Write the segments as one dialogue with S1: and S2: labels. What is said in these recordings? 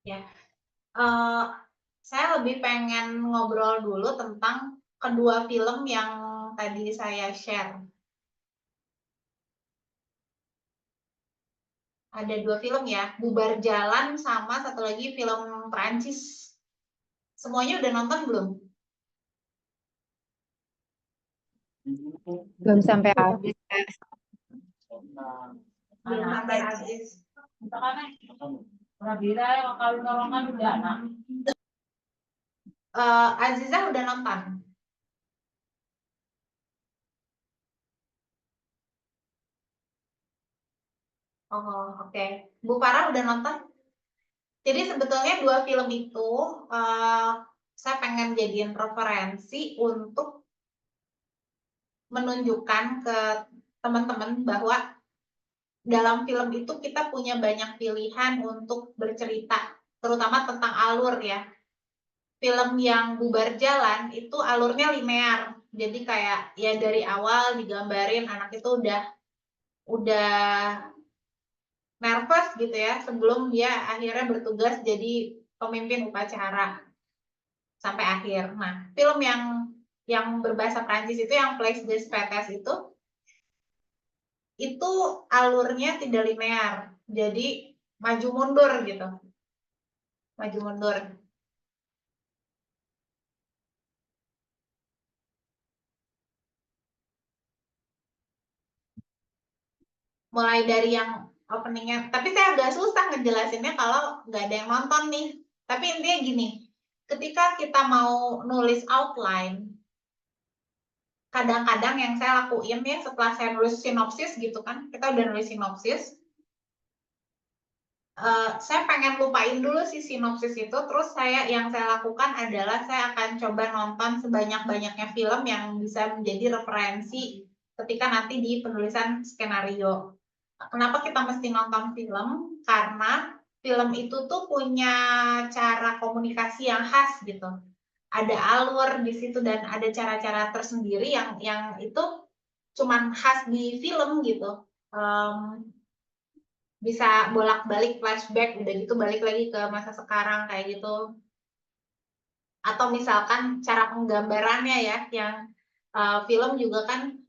S1: Ya, saya lebih pengen ngobrol dulu tentang kedua film yang tadi saya share. Ada 2 film ya, Bubar Jalan sama satu lagi film Prancis. Semuanya udah nonton belum?
S2: Belum sampai habis.
S1: Belum sampai habis. Aziza udah nonton? Oh, oke. Bu Farah udah nonton? Jadi sebetulnya 2 film itu saya pengen jadiin referensi untuk menunjukkan ke teman-teman bahwa dalam film itu kita punya banyak pilihan untuk bercerita, terutama tentang alur ya. Film yang Bubar Jalan itu alurnya linear. Jadi kayak ya dari awal digambarin anak itu udah nervous gitu ya sebelum dia akhirnya bertugas jadi pemimpin upacara sampai akhir. Nah, film yang berbahasa Prancis itu yang Place des Fêtes itu alurnya tidak linear. Jadi maju mundur gitu. Maju mundur. Mulai dari yang openingnya, tapi saya agak susah ngejelasinnya kalau nggak ada yang nonton nih. Tapi intinya gini, ketika kita mau nulis outline, kadang-kadang yang saya lakuin ya setelah saya nulis sinopsis gitu kan, kita udah nulis sinopsis, saya pengen lupain dulu si sinopsis itu, terus yang saya lakukan adalah saya akan coba nonton sebanyak-banyaknya film yang bisa menjadi referensi ketika nanti di penulisan skenario. Kenapa kita mesti nonton film? Karena film itu tuh punya cara komunikasi yang khas gitu. Ada alur di situ dan ada cara-cara tersendiri yang itu cuman khas di film gitu. Bisa bolak-balik flashback, udah gitu balik lagi ke masa sekarang kayak gitu. Atau misalkan cara penggambarannya ya, yang film juga kan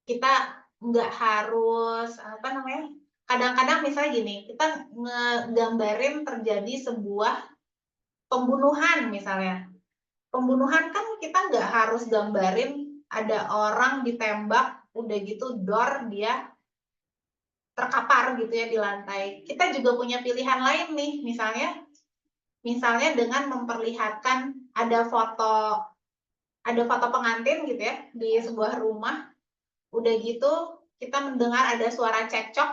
S1: kita nggak harus apa namanya, kadang-kadang misalnya gini, kita ngegambarin terjadi sebuah pembunuhan misalnya. Pembunuhan kan kita nggak harus gambarin ada orang ditembak, udah gitu dor dia terkapar gitu ya di lantai. Kita juga punya pilihan lain nih, misalnya dengan memperlihatkan ada foto pengantin gitu ya di sebuah rumah. Udah gitu kita mendengar ada suara cekcok,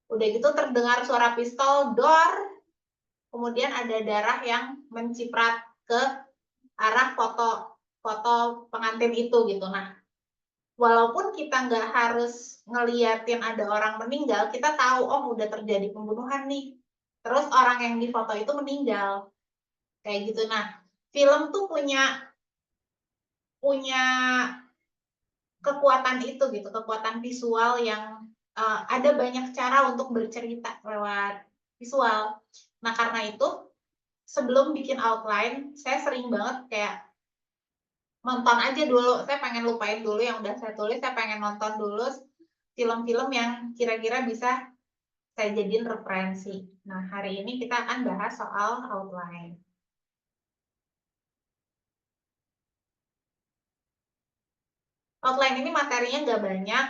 S1: udah gitu terdengar suara pistol dor, kemudian ada darah yang menciprat ke arah foto pengantin itu gitu. Nah, walaupun kita nggak harus ngeliatin ada orang meninggal, kita tahu oh udah terjadi pembunuhan nih. Terus orang yang di foto itu meninggal. Kayak gitu. Nah, film tuh punya kekuatan itu gitu, kekuatan visual yang ada banyak cara untuk bercerita lewat visual. Nah, karena itu sebelum bikin outline, saya sering banget kayak nonton aja dulu. Saya pengen lupain dulu yang udah saya tulis, saya pengen nonton dulu film-film yang kira-kira bisa saya jadiin referensi. Nah, hari ini kita akan bahas soal outline. Outline ini materinya nggak banyak.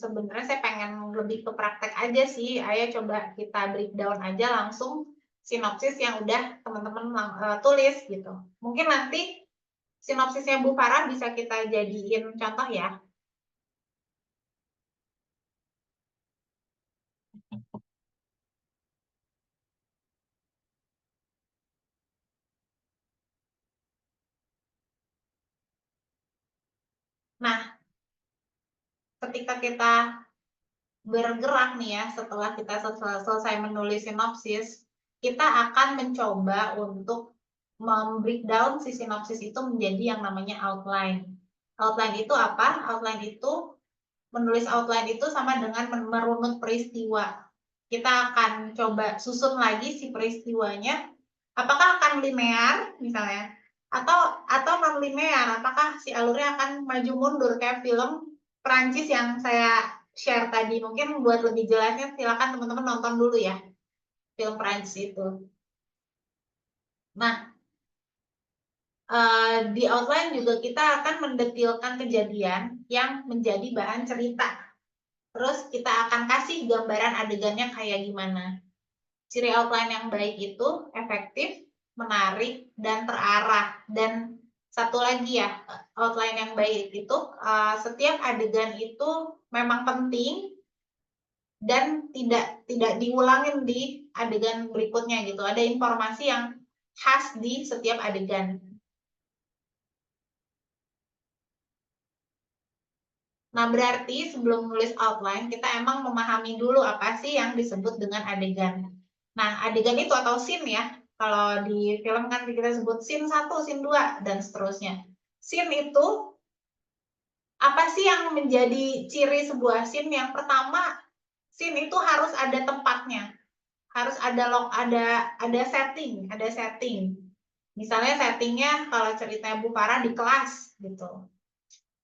S1: Sebenarnya saya pengen lebih ke praktek aja sih. Ayo coba kita breakdown aja langsung sinopsis yang udah teman-teman tulis gitu. Mungkin nanti sinopsisnya Bu Farah bisa kita jadiin contoh ya. Nah, ketika kita bergerak nih ya, setelah kita selesai menulis sinopsis, kita akan mencoba untuk membreakdown si sinopsis itu menjadi yang namanya outline. Outline itu apa? Outline itu, menulis outline itu sama dengan merunut peristiwa. kita akan coba susun lagi si peristiwanya, apakah akan linear misalnya, atau non linear, apakah si alurnya akan maju mundur kayak film Perancis yang saya share tadi. Mungkin buat lebih jelasnya silakan teman-teman nonton dulu ya film Perancis itu. Nah, di outline juga kita akan mendetilkan kejadian yang menjadi bahan cerita. Terus kita akan kasih gambaran adegannya kayak gimana. Ciri outline yang baik itu efektif, menarik, dan terarah. Dan satu lagi ya, outline yang baik itu setiap adegan itu memang penting dan tidak diulangin di adegan berikutnya gitu. Ada informasi yang khas di setiap adegan. Nah, berarti sebelum nulis outline, kita emang memahami dulu apa sih yang disebut dengan adegan. Nah, adegan itu atau scene ya, kalau di film kan kita sebut scene 1, scene 2, dan seterusnya. Scene itu, apa sih yang menjadi ciri sebuah scene? Yang pertama, scene itu harus ada tempatnya. Harus ada setting, Misalnya settingnya kalau ceritanya Bu Farah di kelas gitu.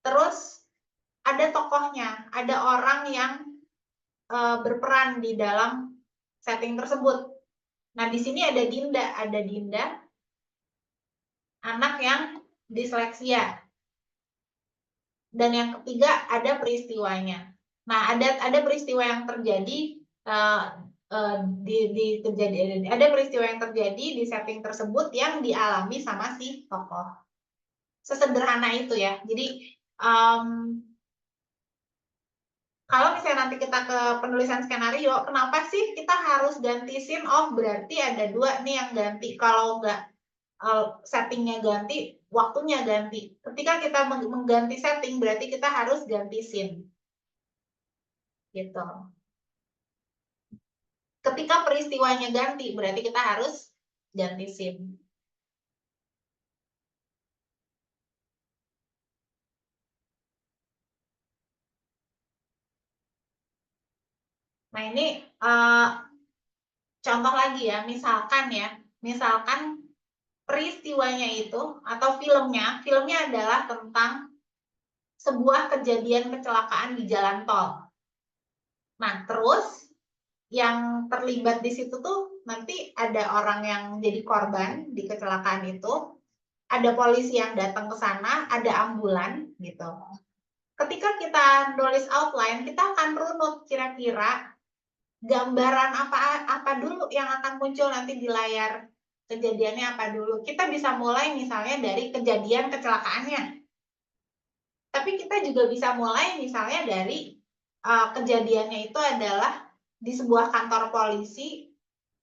S1: Terus ada tokohnya, ada orang yang berperan di dalam setting tersebut. Nah, di sini ada Dinda, anak yang disleksia. Dan yang ketiga ada peristiwanya. Nah, ada peristiwa yang terjadi ada peristiwa yang terjadi di setting tersebut yang dialami sama si tokoh. Sesederhana itu ya. Jadi kalau misalnya nanti kita ke penulisan skenario, kenapa sih kita harus ganti scene? Oh, berarti ada dua nih yang ganti. Kalau nggak settingnya ganti, waktunya ganti. Ketika kita mengganti setting, berarti kita harus ganti scene. Gitu. Ketika peristiwanya ganti, berarti kita harus ganti scene. Nah, ini contoh lagi ya, misalkan peristiwanya itu atau filmnya adalah tentang sebuah kejadian kecelakaan di jalan tol. Nah, terus yang terlibat di situ tuh nanti ada orang yang jadi korban di kecelakaan itu, ada polisi yang datang ke sana, ada ambulan gitu. Ketika kita nulis outline, kita akan runut kira-kira gambaran apa dulu yang akan muncul nanti di layar, kejadiannya apa dulu. Kita bisa mulai misalnya dari kejadian kecelakaannya. Tapi kita juga bisa mulai misalnya dari kejadiannya itu adalah di sebuah kantor polisi,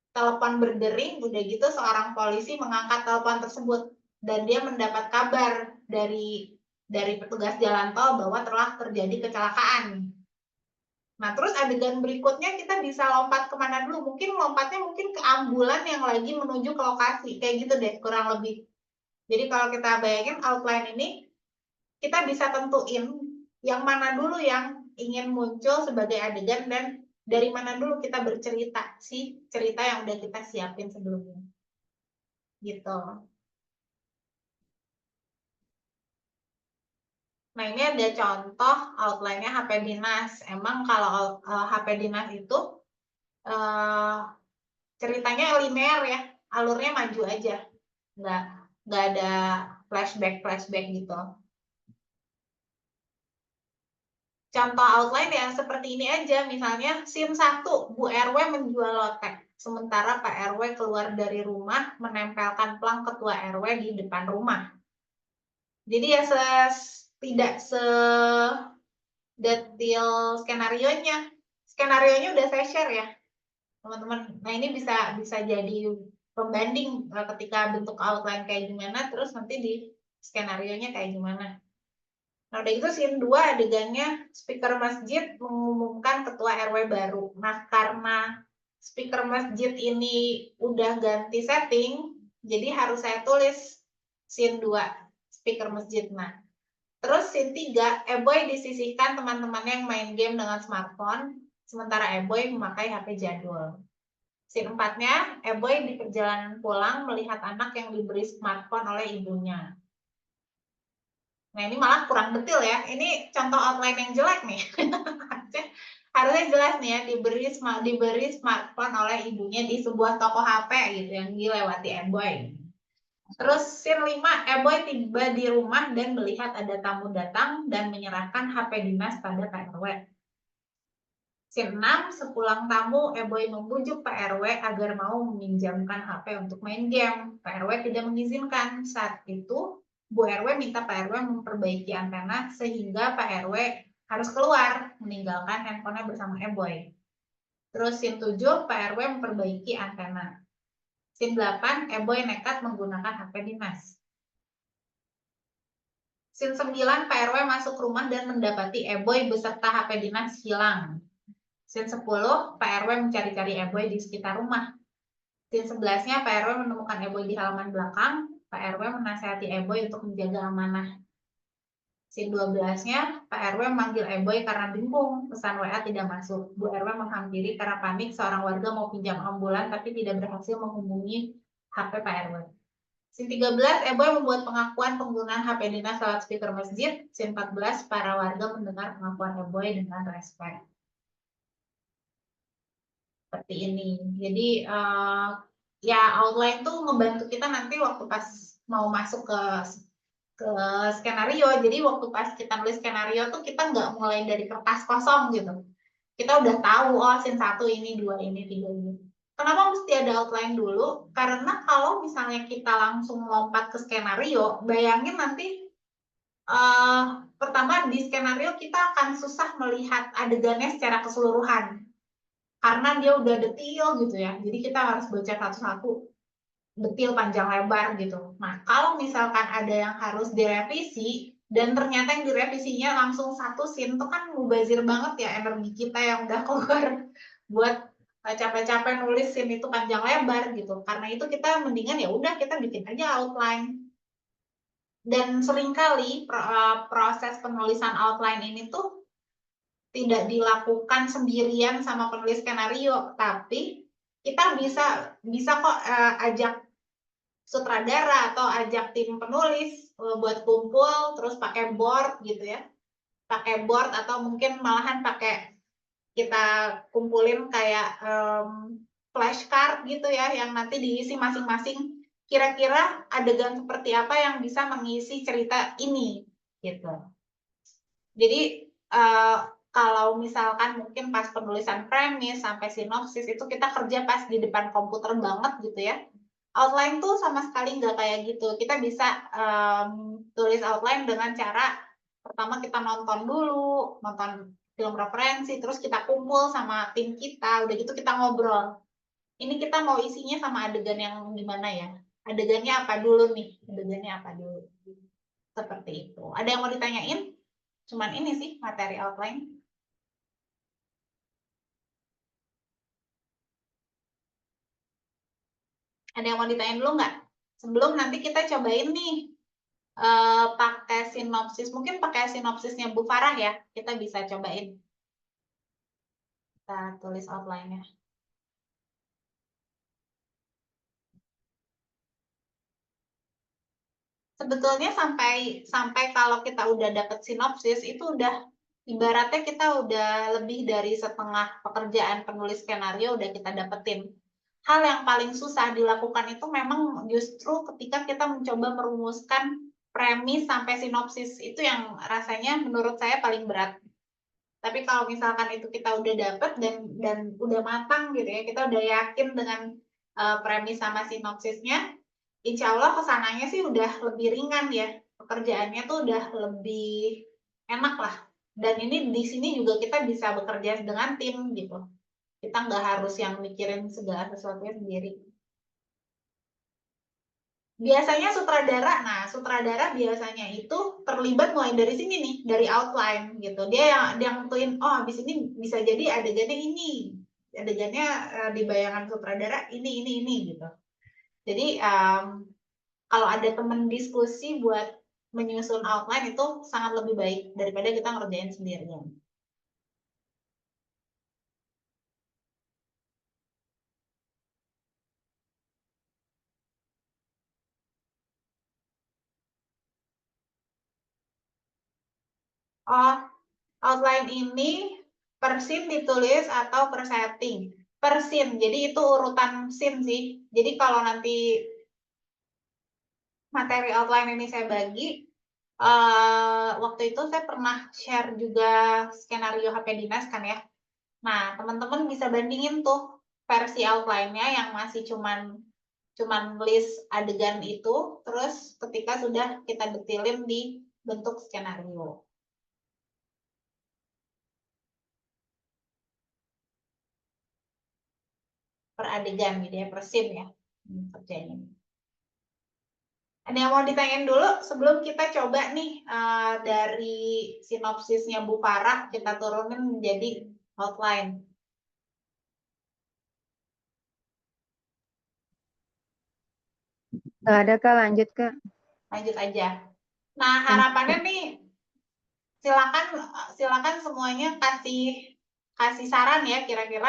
S1: telepon berdering, udah gitu seorang polisi mengangkat telepon tersebut dan dia mendapat kabar dari petugas jalan tol bahwa telah terjadi kecelakaan. Nah, terus adegan berikutnya kita bisa lompat kemana dulu? Lompatnya ke ambulan yang lagi menuju ke lokasi, kayak gitu deh kurang lebih. Jadi kalau kita bayangin outline ini, kita bisa tentuin yang mana dulu yang ingin muncul sebagai adegan dan dari mana dulu kita bercerita, sih cerita yang udah kita siapin sebelumnya. Gitu. Nah, ini ada contoh outline-nya HP Dinas. Emang kalau HP Dinas itu ceritanya linear ya, alurnya maju aja. Nggak ada flashback gitu. Contoh outline ya seperti ini aja, misalnya scene 1, Bu RW menjual lotek, sementara Pak RW keluar dari rumah menempelkan plang ketua RW di depan rumah. Jadi ya tidak sedetil skenario-nya. Skenario-nya udah saya share ya, teman-teman. Nah, ini bisa jadi pembanding ketika bentuk outline kayak gimana, terus nanti di skenario-nya kayak gimana. Nah, udah itu scene 2 adegannya speaker masjid mengumumkan ketua RW baru. Nah, karena speaker masjid ini udah ganti setting, jadi harus saya tulis scene 2 speaker masjid. Nah, terus scene 3, Eboy disisihkan teman-temannya yang main game dengan smartphone. sementara Eboy memakai HP jadul. Scene 4-nya, Eboy di perjalanan pulang melihat anak yang diberi smartphone oleh ibunya. Nah, ini malah kurang detail ya. Ini contoh outline yang jelek nih. Harusnya jelas nih ya, diberi smartphone oleh ibunya di sebuah toko HP gitu yang dilewati Eboy. Terus scene 5, Eboy tiba di rumah dan melihat ada tamu datang dan menyerahkan HP dinas pada Pak RW. Scene 6, sepulang tamu, Eboy membujuk Pak RW agar mau meminjamkan HP untuk main game. Pak RW tidak mengizinkan. Saat itu, Bu RW minta Pak RW memperbaiki antena sehingga Pak RW harus keluar, meninggalkan handphonenya bersama Eboy. Terus scene 7, Pak RW memperbaiki antena. Scene 8, Eboy nekat menggunakan HP dinas. Scene 9, Pak RW masuk rumah dan mendapati Eboy beserta HP dinas hilang. Scene 10, Pak RW mencari-cari Eboy di sekitar rumah. Scene 11-nya, Pak RW menemukan Eboy di halaman belakang. Pak RW menasihati Eboy untuk menjaga amanah. Scene 12-nya, Pak RW memanggil Eboy karena bingung, pesan WA tidak masuk. Bu RW menghampiri karena panik seorang warga mau pinjam ambulan tapi tidak berhasil menghubungi HP Pak RW. Scene 13, Eboy membuat pengakuan penggunaan HP dinas lewat speaker masjid. Scene 14, para warga mendengar pengakuan Eboy dengan respect. Seperti ini. Jadi ya outline tuh ngebantu kita nanti waktu pas mau masuk ke skenario. Jadi waktu pas kita nulis skenario tuh kita nggak mulai dari kertas kosong gitu. Kita udah tahu, oh scene 1 ini, 2 ini, 3 ini. Kenapa mesti ada outline dulu? Karena kalau misalnya kita langsung lompat ke skenario, bayangin nanti pertama di skenario kita akan susah melihat adegannya secara keseluruhan. Karena dia udah detail gitu ya. Jadi kita harus baca satu-satu detail panjang lebar gitu. Nah, kalau misalkan ada yang harus direvisi dan ternyata yang direvisinya langsung satu scene itu kan mubazir banget ya energi kita yang udah keluar buat capek-capek nulis scene itu panjang lebar gitu. Karena itu kita mendingan ya udah kita bikin aja outline. Dan seringkali proses penulisan outline ini tuh tidak dilakukan sendirian sama penulis skenario, tapi kita bisa kok ajak sutradara atau ajak tim penulis buat kumpul terus pakai board gitu ya, pakai board atau mungkin malahan pakai kita kumpulin kayak flashcard gitu ya yang nanti diisi masing-masing kira-kira adegan seperti apa yang bisa mengisi cerita ini gitu. Jadi kalau misalkan mungkin pas penulisan premis sampai sinopsis itu kita kerja pas di depan komputer banget gitu ya. Outline tuh sama sekali nggak kayak gitu. Kita bisa tulis outline dengan cara pertama kita nonton dulu, nonton film referensi, terus kita kumpul sama tim kita, udah gitu kita ngobrol. Ini kita mau isinya sama adegan yang gimana ya? Adegannya apa dulu nih? Adegannya apa dulu? Seperti itu. Ada yang mau ditanyain? Cuman ini sih materi outline. Ada yang mau ditanyain dulu nggak? Sebelum nanti kita cobain nih pakai sinopsis. Mungkin pakai sinopsisnya Bu Farah ya. Kita bisa cobain. Kita tulis outline-nya. Sebetulnya sampai kalau kita udah dapet sinopsis itu udah ibaratnya kita udah lebih dari setengah pekerjaan penulis skenario udah kita dapetin. Hal yang paling susah dilakukan itu memang justru ketika kita mencoba merumuskan premis sampai sinopsis itu yang rasanya menurut saya paling berat. Tapi kalau misalkan itu kita udah dapet dan udah matang gitu ya, kita udah yakin dengan premis sama sinopsisnya, insya Allah kesananya sih udah lebih ringan ya, pekerjaannya tuh udah lebih enak lah. Dan ini di sini juga kita bisa bekerja dengan tim gitu. Kita nggak harus yang mikirin segala sesuatunya sendiri. Biasanya sutradara, nah sutradara biasanya itu terlibat mulai dari sini nih, dari outline gitu. Dia yang nentuin, oh habis ini bisa jadi adegannya ini, adegannya di bayangan sutradara ini gitu. Jadi kalau ada temen diskusi buat menyusun outline itu sangat lebih baik daripada kita ngerjain sendirian. Oh, outline ini per scene ditulis atau per setting? Per scene, jadi itu urutan scene sih. Jadi kalau nanti materi outline ini saya bagi, waktu itu saya pernah share juga skenario HP Dinas kan ya. Nah, teman-teman bisa bandingin tuh versi outline-nya yang masih cuman list adegan itu, terus ketika sudah kita detilin di bentuk skenario. Per adegan gitu ya, per scene ya kerjanya. Ada yang mau ditanyain dulu sebelum kita coba nih dari sinopsisnya Bu Farah kita turunin menjadi outline.
S2: Nggak ada Kak, lanjut Kak.
S1: Lanjut aja. Nah, harapannya nih silakan semuanya kasih saran ya kira-kira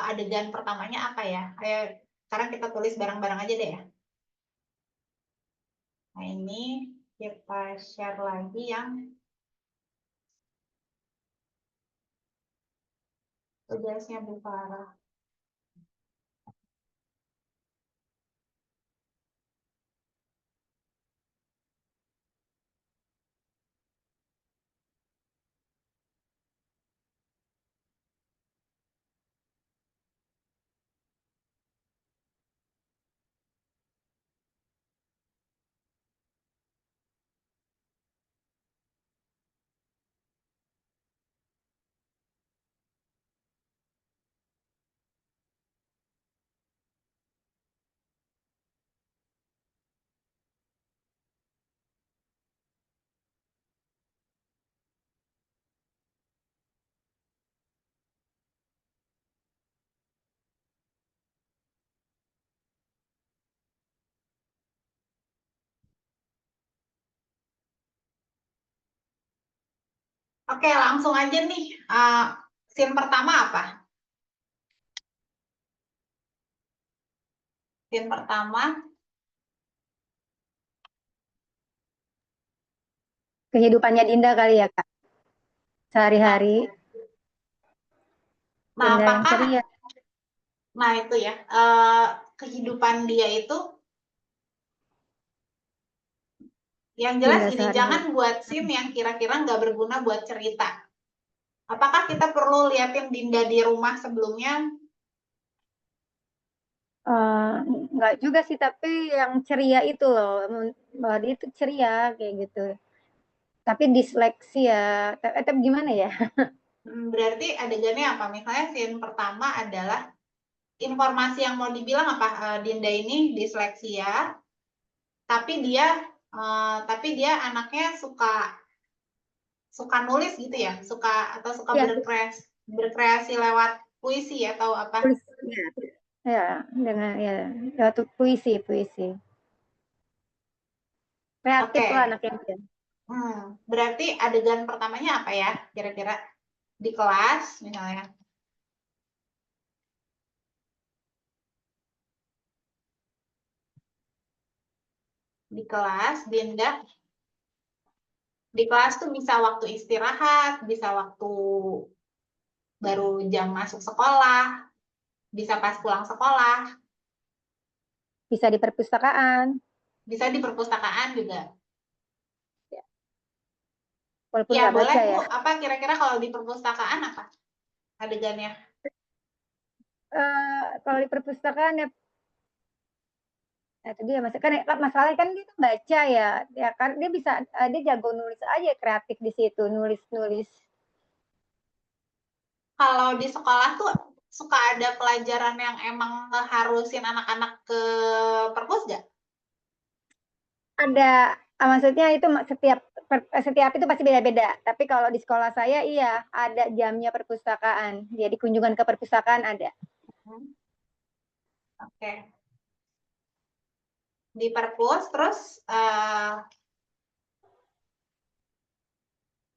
S1: adegan pertamanya apa ya. Ayo sekarang kita tulis bareng-bareng aja deh ya. Nah, ini kita share lagi yang tugasnya Bu Farah. Oke, langsung aja nih. Scene pertama apa? Scene pertama.
S2: Kehidupannya Dinda kali ya Kak,
S1: Nah,
S2: sehari-hari.
S1: nah
S2: Dinda yang
S1: apakah,
S2: ceria.
S1: nah itu ya, kehidupan dia itu, yang jelas
S2: Dinda
S1: gini, jangan
S2: sehari-hari.
S1: buat scene yang kira-kira nggak berguna buat cerita. Apakah kita perlu liatin Dinda di rumah sebelumnya?
S2: Eh, nggak juga sih, tapi yang ceria itu loh, bahwa dia itu ceria kayak gitu. Tapi disleksi ya, tapi gimana ya?
S1: Berarti adegannya apa? Misalnya scene pertama adalah informasi yang mau dibilang apa? Dinda ini disleksia, tapi dia anaknya suka nulis gitu ya, suka
S2: Ya,
S1: berkreasi lewat puisi atau apa?
S2: tulis ya, ya dengan ya lewat puisi, puisi. Kreatif lah
S1: Oke.
S2: anaknya dia.
S1: Berarti adegan pertamanya apa ya? Kira-kira di kelas misalnya. Di kelas, Dinda di kelas tuh bisa waktu istirahat, bisa waktu baru jam masuk sekolah, bisa pas pulang sekolah,
S2: Bisa di perpustakaan,
S1: bisa di perpustakaan juga.
S2: ya, walaupun
S1: Ya,
S2: nggak
S1: boleh
S2: baca
S1: Bu.
S2: ya.
S1: Apa kira-kira kalau di perpustakaan apa adegannya?
S2: Kalau di perpustakaan ya, itu dia masalahnya kan dia tuh baca ya, ya kan dia bisa dia jago nulis aja, kreatif di situ, nulis nulis.
S1: Kalau di sekolah tuh suka ada pelajaran yang emang ngeharusin anak-anak ke perpus nggak?
S2: Ada, maksudnya itu setiap itu pasti beda-beda. Tapi kalau di sekolah saya iya ada jamnya perpustakaan. Jadi kunjungan ke perpustakaan ada.
S1: Oke. Di perpus terus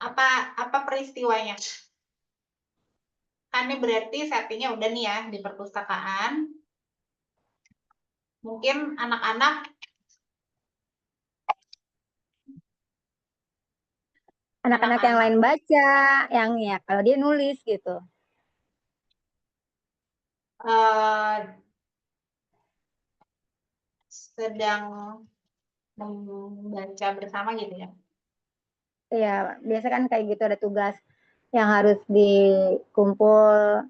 S1: apa peristiwanya? Kan ini berarti settingnya udah nih ya di perpustakaan. Mungkin anak-anak
S2: Anak-anak yang lain baca, yang ya kalau dia nulis gitu.
S1: Sedang membaca bersama gitu ya.
S2: Iya, biasa kan kayak gitu ada tugas yang harus dikumpul,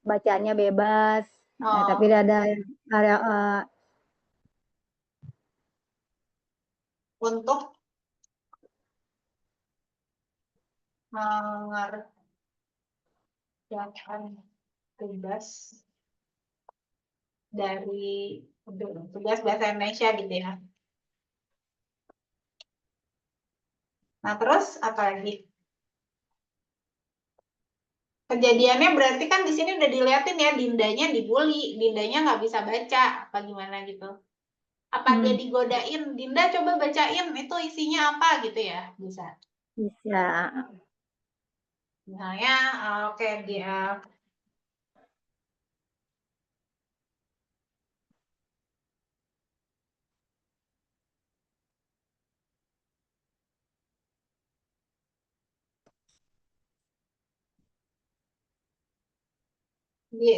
S2: bacaannya bebas. Nah, tapi
S1: Oh,
S2: ada area
S1: untuk mengerjakan tugas dari tugas bahasa Indonesia gitu ya. Nah, terus apa lagi? Kejadiannya berarti kan di sini udah diliatin ya, Dindanya dibully, Dindanya nggak bisa baca, apa gimana gitu. Apa dia digodain, Dinda coba bacain, itu isinya apa gitu ya, bisa.
S2: bisa.
S1: Misalnya, oke, dia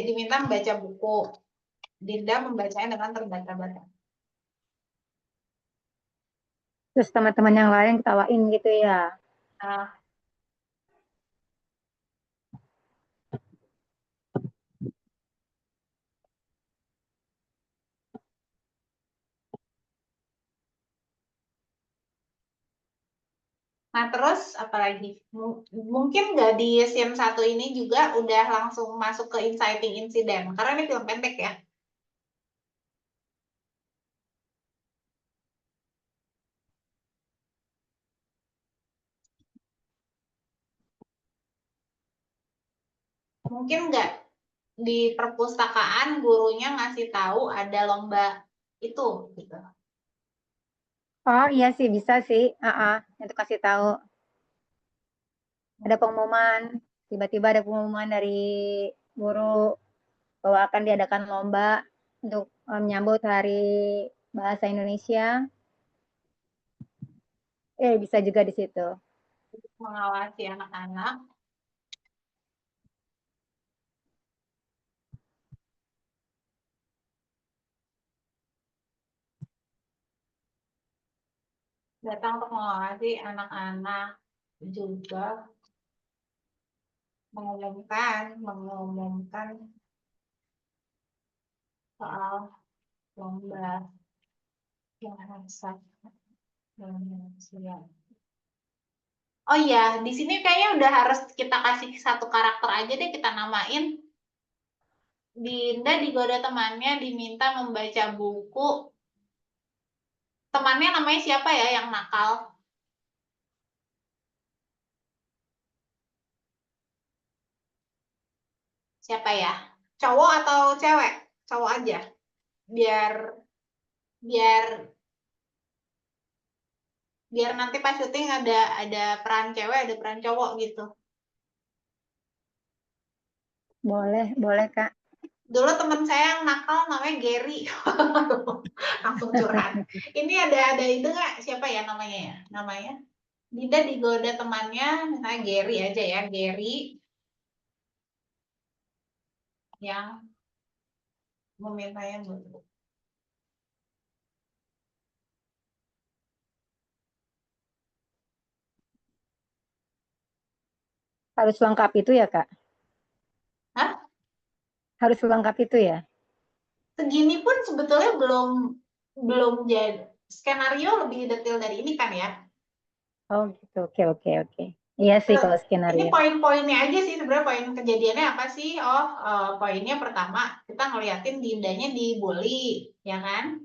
S1: diminta membaca buku, Dinda membacanya dengan terbata-bata.
S2: Terus teman-teman yang lain ketawain gitu ya.
S1: Nah, nah, terus apalagi? Mungkin nggak di scene satu ini juga udah langsung masuk ke inciting incident, karena ini film pendek ya. Mungkin nggak di perpustakaan gurunya ngasih tahu ada lomba itu gitu.
S2: Oh iya sih bisa sih. Itu kasih tahu. Ada pengumuman, tiba-tiba ada pengumuman dari guru bahwa akan diadakan lomba untuk menyambut Hari Bahasa Indonesia. Bisa juga di situ.
S1: Mengawasi anak-anak. Datang untuk mengawasi anak-anak, juga mengumumkan soal lomba bahasa Indonesia. Oh iya, di sini kayaknya udah harus kita kasih satu karakter aja deh, kita namain. Dinda digoda temannya diminta membaca buku. Temannya namanya siapa ya yang nakal? Siapa ya? Cowok atau cewek? Cowok aja. Biar biar biar nanti pas syuting ada peran cewek, ada peran cowok gitu.
S2: Boleh, boleh Kak.
S1: Dulu teman saya yang nakal namanya Gary. Langsung curhat. Ini ada itu nggak? Siapa ya namanya ya? Namanya Dinda digoda temannya, misalnya Gary aja ya, Gary yang memintanya dulu.
S2: Harus lengkap itu ya Kak?
S1: Hah?
S2: Harus lengkap itu ya?
S1: Segini pun sebetulnya belum jadi skenario lebih detail dari ini kan ya.
S2: Oh gitu, oke oke oke. Iya sih kalau
S1: Ini
S2: skenario.
S1: poin-poinnya aja sih sebenarnya, poin kejadiannya apa sih? Oh, poinnya pertama kita ngeliatin Dindanya dibully, ya kan?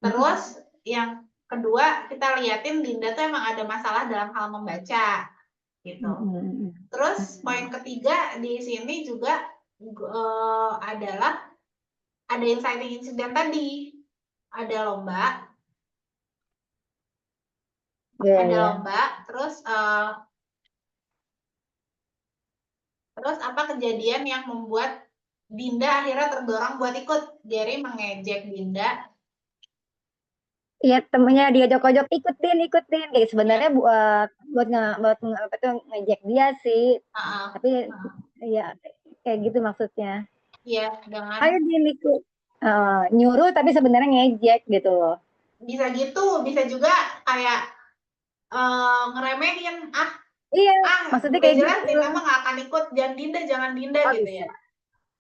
S1: Terus yang kedua kita liatin Dinda tuh emang ada masalah dalam hal membaca gitu. Terus poin ketiga di sini juga adalah ada inciting incident tadi, ada lomba,
S2: Iya,
S1: ada
S2: iya.
S1: lomba, terus apa kejadian yang membuat Dinda akhirnya terdorong buat ikut. Jerry mengejek Dinda
S2: Iya, temennya dia jokok-jok ikutin kayak
S1: Ya.
S2: sebenarnya buat apa tuh ngejek dia sih,
S1: Heeh.
S2: tapi
S1: Heeh.
S2: ya kayak gitu maksudnya.
S1: Iya, dengan
S2: Ayo Din ikut. Nyuruh tapi sebenarnya ngejek gitu loh.
S1: bisa gitu, bisa juga kayak ngeremehin,
S2: Iya,
S1: ah
S2: maksudnya
S1: udah
S2: kayak
S1: jelas
S2: gitu.
S1: Dinda mah nggak akan ikut, jangan Dinda
S2: Oh
S1: gitu
S2: bisa.
S1: ya.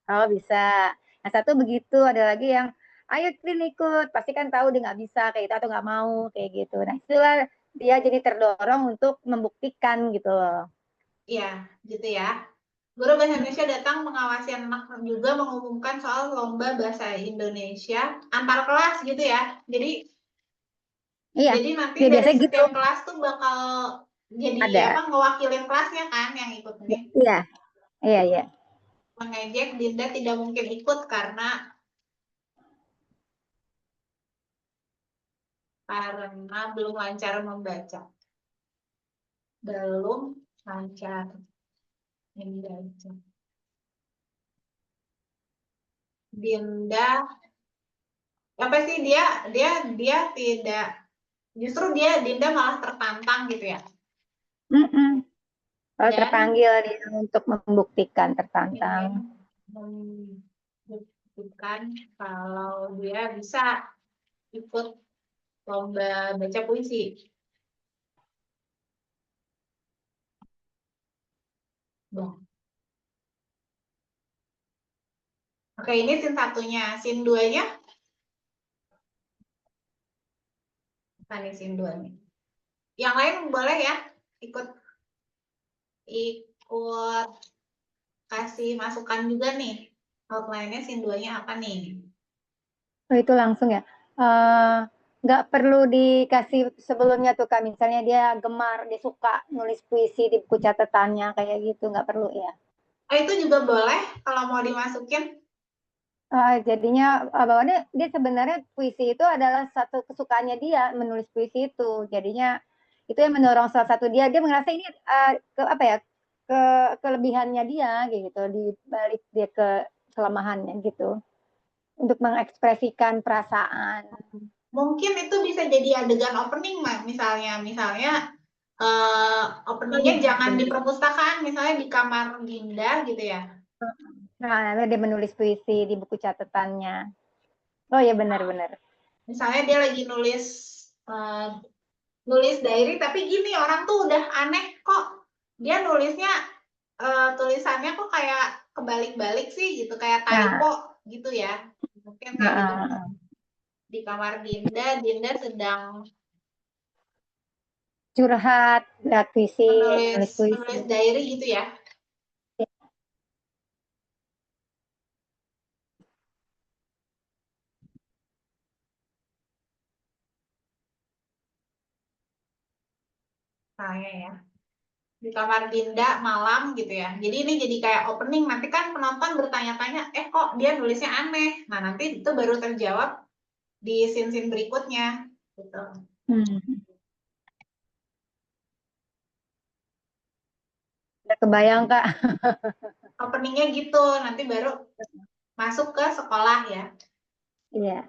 S2: Oh bisa. Nah satu begitu, ada lagi yang ayo Din ikut, pasti kan tahu dia nggak bisa kayak gitu atau nggak mau kayak gitu. Nah itulah dia jadi terdorong untuk membuktikan gitu loh.
S1: Iya, gitu ya. Guru Bahasa Indonesia datang mengawasi anak juga mengumumkan soal lomba bahasa Indonesia antar kelas gitu ya. Jadi
S2: Iya,
S1: jadi nanti
S2: ya
S1: dari
S2: biasanya gitu.
S1: setiap kelas tuh bakal jadi apa
S2: Ada.
S1: ngewakilin kelasnya kan yang ikut nih.
S2: Iya, iya, iya.
S1: Mengejek Dinda tidak mungkin ikut karena belum lancar membaca. Belum lancar membaca. Dinda apa sih dia tidak justru Dinda malah tertantang gitu ya.
S2: Mm-mm. Kalau
S1: Dan
S2: terpanggil dia untuk membuktikan tertantang.
S1: ingin membuktikan kalau dia bisa ikut lomba baca puisi. Bah. Oke, ini scene satunya. Scene duanya, apa nih scene duanya? Yang lain boleh ya ikut ikut kasih masukan juga nih. Outline-nya scene duanya apa nih?
S2: Oh, itu langsung ya. Eh, nggak perlu dikasih sebelumnya tuh Kak. Misalnya dia gemar, dia suka nulis puisi di buku catatannya kayak gitu, nggak perlu ya.
S1: Oh, itu juga boleh kalau mau dimasukin.
S2: Jadinya bahwa dia sebenarnya puisi itu adalah satu kesukaannya dia menulis puisi itu. Jadinya itu yang mendorong salah satu dia. Dia merasa ini ke apa ya ke kelebihannya dia gitu di balik dia ke kelemahannya gitu untuk mengekspresikan perasaan.
S1: Mungkin itu bisa jadi adegan opening, Mas. Misalnya
S2: Oh
S1: openingnya
S2: iya,
S1: jangan di
S2: benar.
S1: perpustakaan, misalnya di kamar Dinda gitu ya.
S2: Nah, dia menulis puisi di buku catatannya. Oh ya benar-benar.
S1: Misalnya dia lagi eh, nulis diary, tapi gini orang tuh udah aneh kok. Dia nulisnya tulisannya kok kayak kebalik-balik sih gitu, kayak
S2: Nah,
S1: typo gitu ya. Mungkin kayak gitu di kamar Dinda sedang
S2: curhat, berat puisi,
S1: menulis
S2: nulis puisi.
S1: menulis diary gitu ya. Misalnya ya. Di kamar Dinda malam gitu ya. Jadi ini jadi kayak opening, nanti kan penonton bertanya-tanya, kok dia nulisnya aneh. Nah nanti itu baru terjawab di scene-scene berikutnya. Gitu.
S2: Hmm. Udah kebayang Kak.
S1: Openingnya gitu, nanti baru masuk ke sekolah ya.
S2: Iya.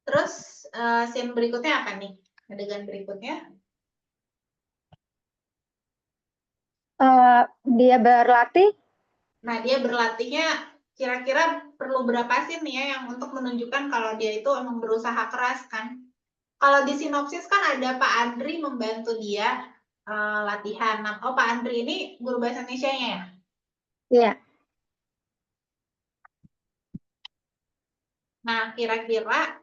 S1: Terus scene berikutnya apa nih? Adegan berikutnya.
S2: Dia berlatih.
S1: Nah dia berlatihnya kira-kira perlu berapa scene nih ya yang untuk menunjukkan kalau dia itu emang berusaha keras kan. Kalau di sinopsis kan ada Pak Andri membantu dia latihan. Nah, oh Pak Andri ini guru bahasa Indonesia-nya ya?
S2: Iya.
S1: Nah, kira-kira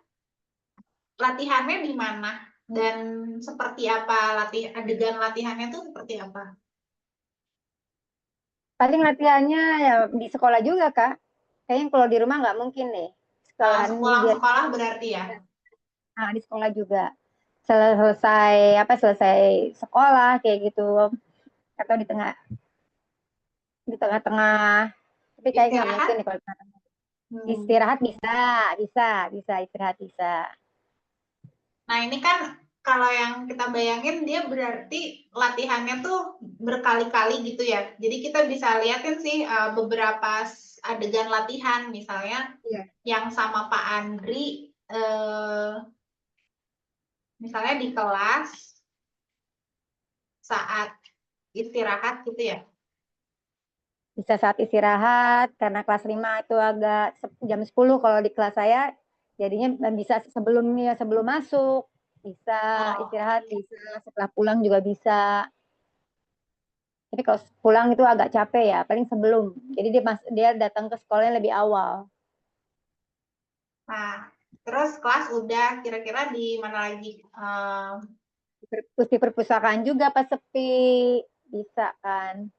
S1: latihannya di mana? Dan seperti apa adegan latihannya tuh seperti apa?
S2: Paling latihannya ya di sekolah juga Kak. Kayaknya kalau di rumah nggak mungkin deh. Sekolahan
S1: Sepulang
S2: dia
S1: sekolah berarti ya?
S2: di sekolah juga. Selesai apa selesai sekolah kayak gitu atau di tengah-tengah. Tapi kayak nggak mungkin
S1: Istirahat?
S2: nih kalau
S1: Hmm.
S2: istirahat bisa, bisa istirahat bisa.
S1: Nah, ini kan kalau yang kita bayangin dia berarti latihannya tuh berkali-kali gitu ya. Jadi kita bisa liatin sih beberapa adegan latihan, misalnya yang sama Pak Andri, misalnya di kelas saat istirahat gitu ya.
S2: Bisa saat istirahat, karena kelas 5 itu agak jam 10 kalau di kelas saya, jadinya bisa sebelum masuk, bisa istirahat, bisa setelah pulang juga bisa. Tapi kalau pulang itu agak capek ya, paling sebelum. Jadi dia datang ke sekolahnya lebih awal.
S1: Nah, terus kelas udah, kira-kira di mana lagi?
S2: Di perpustakaan juga pas sepi, bisa kan.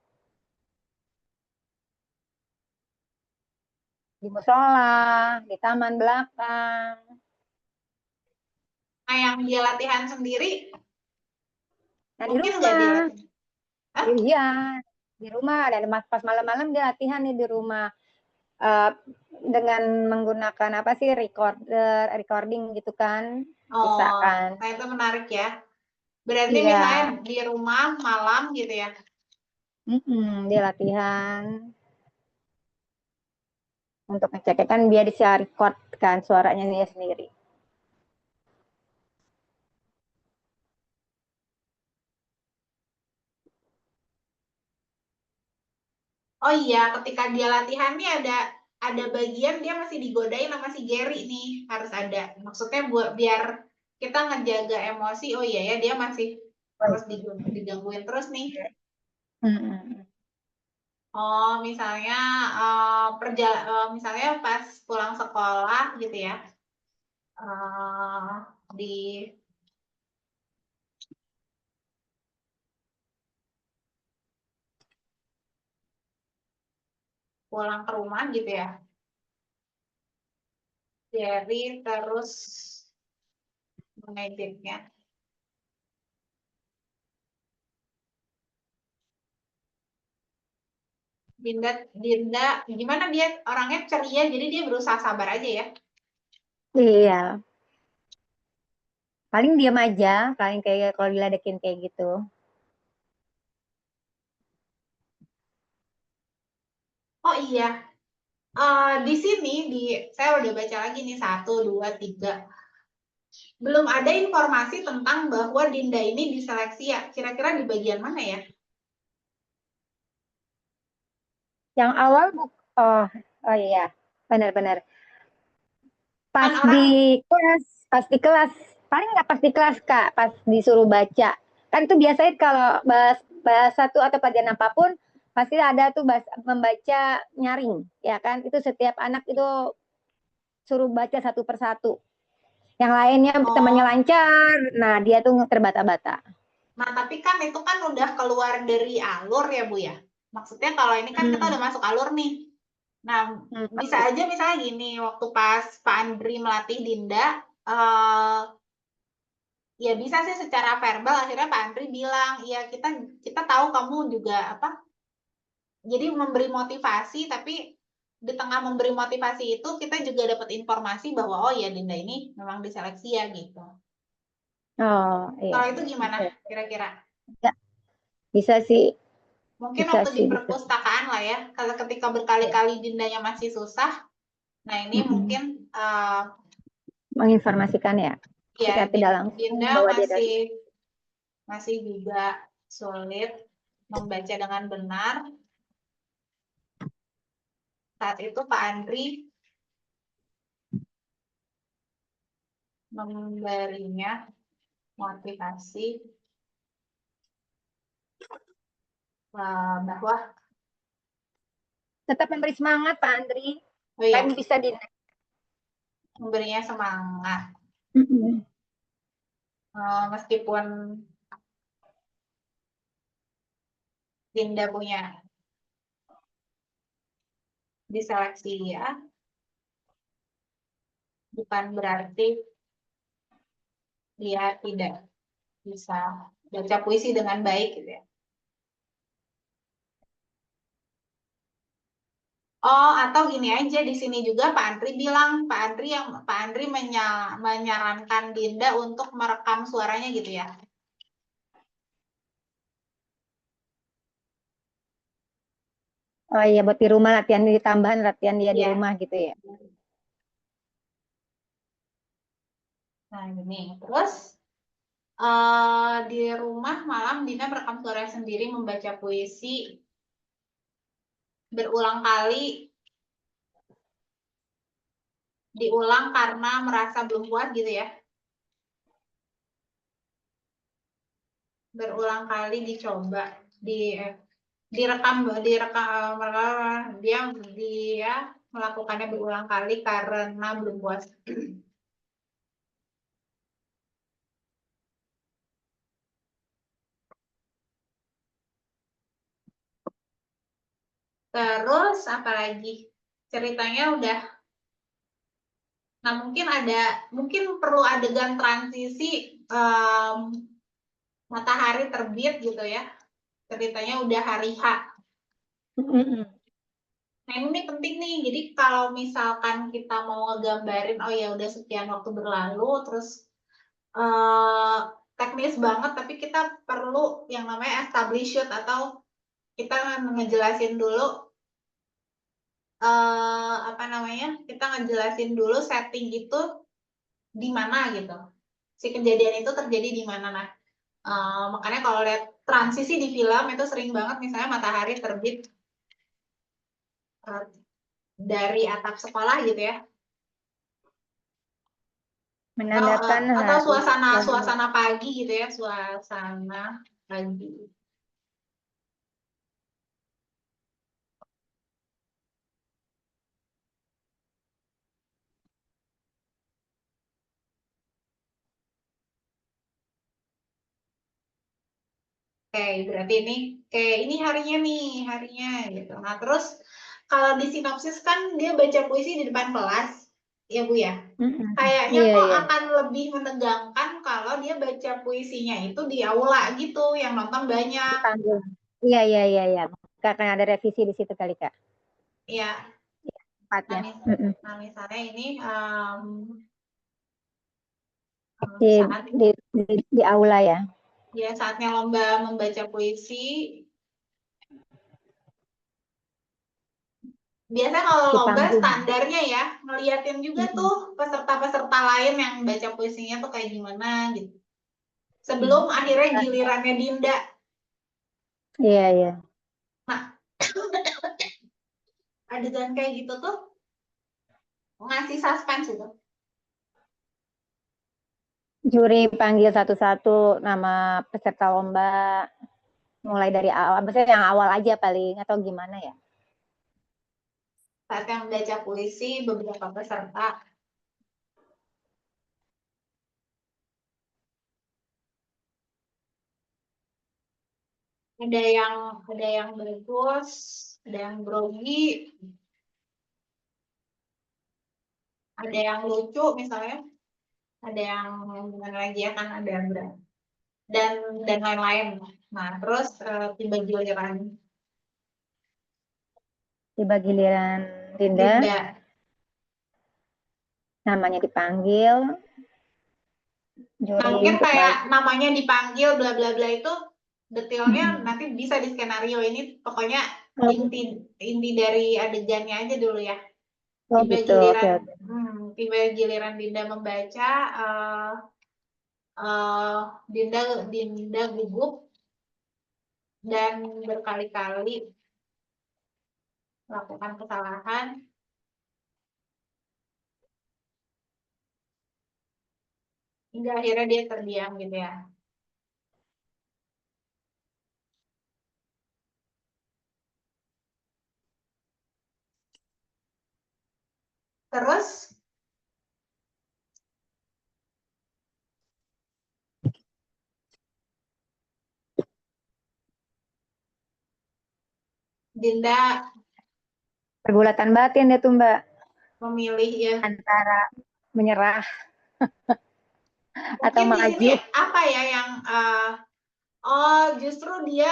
S2: Di musola, di taman belakang.
S1: Nah, yang dia latihan sendiri,
S2: Nah, di
S1: mungkin nggak dia
S2: rumah.
S1: latihan? Hah?
S2: Iya, di rumah. Dan pas malam-malam dia latihan nih di rumah. Uh, dengan menggunakan apa sih recording gitu kan, bisa
S1: Oh,
S2: kan.
S1: nah itu menarik ya. Berarti
S2: Iya.
S1: misalnya di rumah malam gitu ya.
S2: Dia latihan untuk ngecek kan, biar bisa record kan suaranya dia sendiri.
S1: Oh iya, ketika dia latihan nih ada bagian dia masih digodain sama si Gary nih, harus ada. Maksudnya buat biar kita ngejaga emosi. Oh iya ya, dia masih terus digangguin terus nih. Oh, misalnya misalnya pas pulang sekolah gitu ya. Di pulang ke rumah gitu ya. Gary terus mengeditnya. Dinda, gimana dia orangnya ceria, jadi dia berusaha sabar aja ya.
S2: Iya, paling diam aja, paling kayak kalau diledekin kayak gitu.
S1: Oh iya, di sini saya udah baca lagi nih 1, 2, 3. Belum ada informasi tentang bahwa Dinda ini diseleksi ya. Kira-kira di bagian mana ya?
S2: Yang awal oh, oh iya, benar-benar.
S1: Kan
S2: Pas
S1: orang,
S2: pas di kelas, paling nggak pas di kelas Kak, pas disuruh baca. Kan itu biasanya kalau bahas satu atau pelajaran apapun, pasti ada tuh membaca nyaring, ya kan? Itu setiap anak itu suruh baca satu persatu. Yang lainnya temannya
S1: oh,
S2: lancar, nah dia tuh terbata-bata.
S1: nah tapi kan itu kan udah keluar dari alur ya Bu ya. Maksudnya kalau ini kan kita udah masuk alur nih. Nah, bisa aja misalnya gini, waktu pas Pak Andri melatih Dinda, ya bisa sih secara verbal akhirnya Pak Andri bilang, ya kita tahu kamu juga apa, jadi memberi motivasi, tapi di tengah memberi motivasi itu kita juga dapat informasi bahwa oh ya Dinda ini memang diseleksi ya gitu.
S2: Oh iya,
S1: Kalau itu
S2: iya.
S1: gimana kira-kira?
S2: Bisa, bisa sih,
S1: Mungkin
S2: bisa
S1: waktu di
S2: sih, bisa.
S1: perpustakaan lah ya, kalau ketika berkali-kali Dindanya masih susah, nah ini mungkin
S2: Menginformasikan ya,
S1: ya
S2: secara tidak langsung
S1: Dinda
S2: bahwa dia dari.
S1: masih juga sulit membaca dengan benar. Saat itu Pak Andri memberinya motivasi bahwa
S2: Tetap memberi semangat Pak Andri,
S1: oh
S2: kan
S1: iya,
S2: bisa di.
S1: memberinya semangat. Meskipun Dinda punya diseleksi ya, bukan berarti dia tidak bisa baca puisi dengan baik gitu ya. Oh, atau gini aja di sini juga Pak Andri bilang, Pak Andri menyarankan Dinda untuk merekam suaranya gitu ya.
S2: Oh iya, buat di rumah latihan, di tambahan latihan dia di
S1: Iya.
S2: rumah gitu ya.
S1: Nah, ini. Terus di rumah malam Dinda merekam suara sendiri membaca puisi berulang kali, diulang karena merasa belum puas gitu ya. Berulang kali dicoba, direkam direkam dia melakukannya berulang kali karena belum puas. Terus apalagi ceritanya udah. Nah, mungkin perlu adegan transisi matahari terbit gitu ya. Ceritanya udah hari H. Nah, ini penting nih. Jadi kalau misalkan kita mau ngegambarin, oh ya udah sekian waktu berlalu, terus eh, teknis banget, tapi kita perlu yang namanya establish shoot atau kita ngejelasin dulu apa namanya? Kita ngejelasin dulu setting itu di mana gitu. Si kejadian itu terjadi di mana. Nah, makanya kalau lihat transisi di film itu sering banget misalnya matahari terbit uh, dari atap sekolah gitu ya.
S2: Menandakan
S1: Atau
S2: hari
S1: suasana
S2: lahir.
S1: suasana pagi gitu ya, suasana pagi. Oke, berarti ini harinya gitu. Nah, terus kalau di sinopsis kan dia baca puisi di depan kelas, ya Bu ya. Kayaknya
S2: Iya,
S1: kok
S2: iya.
S1: akan lebih menegangkan kalau dia baca puisinya itu di aula gitu, yang nonton banyak.
S2: Dipanggil. Iya, iya, iya, iya. Karena ada revisi di situ kali, Kak.
S1: Ya, nah,
S2: Tempatnya.
S1: misalnya ini
S2: Di,
S1: saat
S2: di aula ya.
S1: ya saatnya lomba membaca puisi. Biasanya kalau
S2: Di
S1: lomba
S2: panggung.
S1: standarnya ya, ngeliatin juga tuh peserta-peserta lain yang baca puisinya tuh kayak gimana gitu. Sebelum akhirnya gilirannya Dinda.
S2: Iya, iya.
S1: Nah, adegan kayak gitu tuh ngasih suspense itu.
S2: Juri panggil satu-satu nama peserta lomba, mulai dari awal, maksudnya yang awal aja paling, atau gimana ya?
S1: Saat yang baca puisi beberapa peserta. Ada yang bagus, ada yang grogi, ada yang lucu misalnya, ada yang gimana lagi ya kan ada yang berat dan lain-lain. Nah, terus tiba giliran
S2: Tiba giliran Dinda,
S1: Dinda.
S2: namanya dipanggil,
S1: Nah,
S2: juri
S1: mungkin
S2: untuk
S1: kayak
S2: balik.
S1: namanya dipanggil bla bla bla itu detailnya nanti bisa di skenario ini, pokoknya
S2: Oh,
S1: inti inti dari adegannya aja dulu ya.
S2: oh
S1: Tiba
S2: gitu, oke,
S1: giliran
S2: oke.
S1: tiba giliran Dinda membaca, uh, Dinda Dinda gugup dan berkali-kali melakukan kesalahan hingga akhirnya dia terdiam gitu ya. Terus Dinda
S2: Pergulatan batin ya tuh Mbak,
S1: memilih ya.
S2: antara menyerah atau
S1: Mungkin di sini
S2: maju.
S1: apa ya yang oh justru dia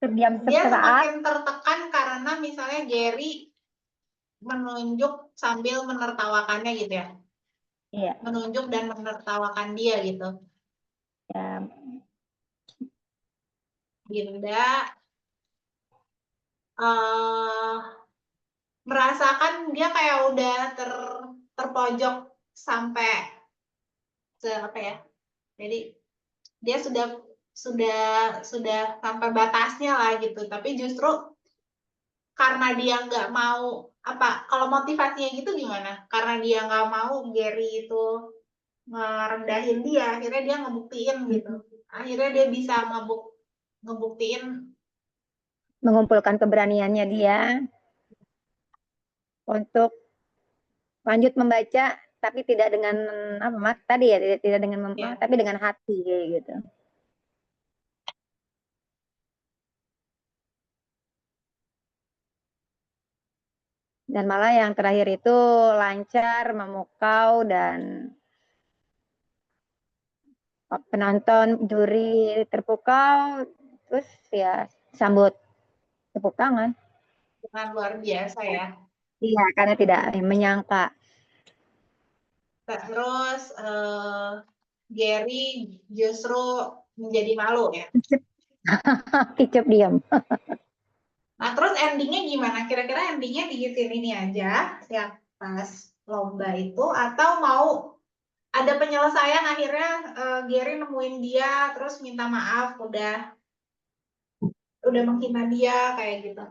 S2: terdiam
S1: Dia
S2: sesaat.
S1: semakin tertekan karena misalnya Gary menunjuk sambil menertawakannya gitu ya.
S2: Iya.
S1: Menunjuk dan menertawakan dia gitu.
S2: Ya,
S1: Dinda merasakan dia kayak udah terpojok sampai apa ya. Jadi dia sudah sampai batasnya lah gitu. Tapi justru karena dia nggak mau apa kalau motivasinya gitu gimana? Karena dia nggak mau Gary itu ngerendahin dia, akhirnya dia ngebuktiin gitu. Akhirnya dia bisa ngebuktiin
S2: mengumpulkan keberaniannya dia untuk lanjut membaca, tapi tidak dengan apa mak tadi ya, tidak dengan
S1: ya.
S2: tapi dengan hati kayak gitu. Dan malah yang terakhir itu lancar, memukau, dan penonton juri terpukau, terus ya sambut tepuk tangan.
S1: Dengan luar biasa ya.
S2: Iya, karena tidak menyangka.
S1: Terus Gary justru menjadi malu ya.
S2: Kicap diam.
S1: Nah terus endingnya gimana? Kira-kira endingnya di scene ini aja yang pas lomba itu atau mau ada penyelesaian akhirnya Gary nemuin dia terus minta maaf udah menghina dia kayak gitu.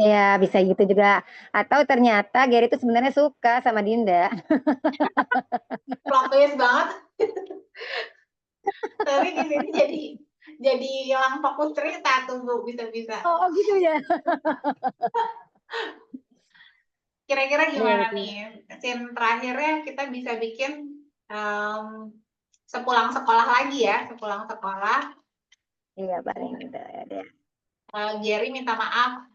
S2: Ya, bisa gitu juga. Atau ternyata Gary itu sebenarnya suka sama Dinda.
S1: Plot twist banget. Tapi di sini jadi hilang fokus cerita tuh Bu, bisa-bisa.
S2: Oh, gitu ya.
S1: Kira-kira
S2: Iya,
S1: gimana
S2: betul.
S1: nih? Scene terakhirnya kita bisa bikin sepulang sekolah lagi ya, sepulang sekolah.
S2: Iya, paling gitu ya dia.
S1: Gary minta maaf